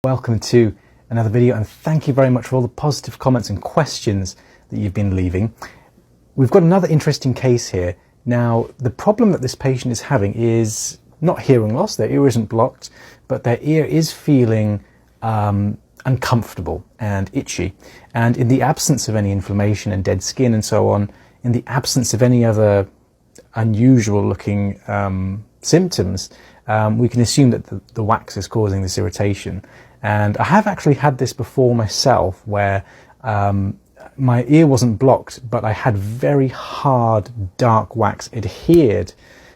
Welcome to another video, and thank you very much for all the positive comments and questions that you've been leaving. We've got another interesting case here. Now, the problem that this patient is having is not hearing loss. Their ear isn't blocked, but their ear is feeling uncomfortable and itchy. And in the absence of any inflammation and dead skin and so on, in the absence of any other unusual looking symptoms, we can assume that the wax is causing this irritation. And I have actually had this before myself, where my ear wasn't blocked, but I had very hard dark wax adhered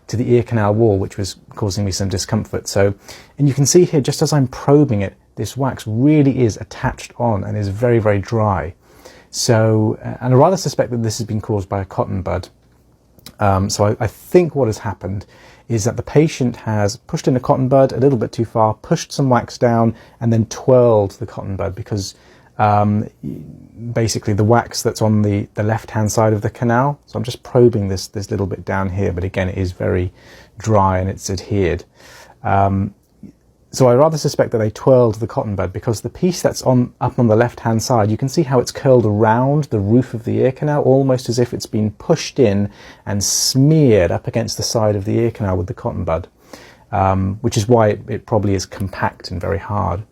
to the ear canal wall, which was causing me some discomfort. So, and you can see here, just as I'm probing it, this wax really is attached on and is very, very dry. So, and I rather suspect that this has been caused by a cotton bud. So I think what has happened is that the patient has pushed in a cotton bud a little bit too far, pushed some wax down, and then twirled the cotton bud, because basically the wax that's on the left-hand side of the canal. So I'm just probing this little bit down here, but again, it is very dry and it's adhered. So I rather suspect that they twirled the cotton bud, because the piece that's up on the left-hand side, you can see how it's curled around the roof of the ear canal, almost as if it's been pushed in and smeared up against the side of the ear canal with the cotton bud, which is why it probably is compact and very hard.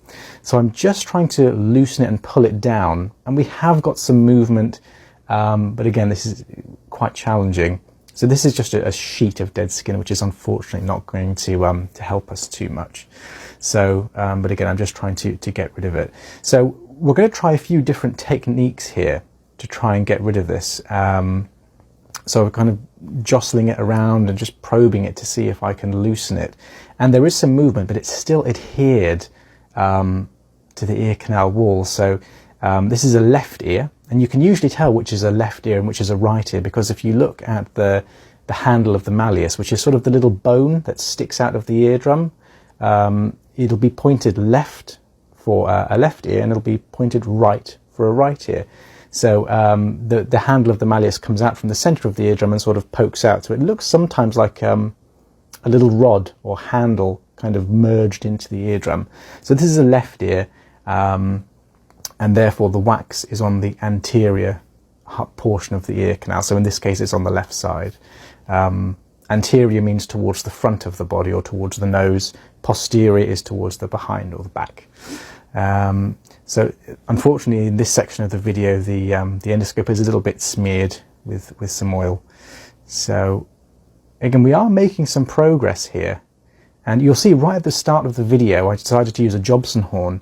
So I'm just trying to loosen it and pull it down, and we have got some movement, but again, this is quite challenging. So this is just a sheet of dead skin, which is unfortunately not going to help us too much. So, but again, I'm just trying to get rid of it. So we're going to try a few different techniques here to try and get rid of this. So we're kind of jostling it around and just probing it to see if I can loosen it. And there is some movement, but it's still adhered to the ear canal wall. So this is a left ear, and you can usually tell which is a left ear and which is a right ear, because if you look at the handle of the malleus, which is sort of the little bone that sticks out of the eardrum, it'll be pointed left for a left ear, and it'll be pointed right for a right ear. So the handle of the malleus comes out from the center of the eardrum and sort of pokes out. So it looks sometimes like a little rod or handle kind of merged into the eardrum. So this is a left ear, and therefore the wax is on the anterior portion of the ear canal. So in this case, it's on the left side. Anterior means towards the front of the body or towards the nose. Posterior is towards the behind or the back. So unfortunately, in this section of the video, the endoscope is a little bit smeared with some oil. So again, we are making some progress here. And you'll see right at the start of the video, I decided to use a Jobson horn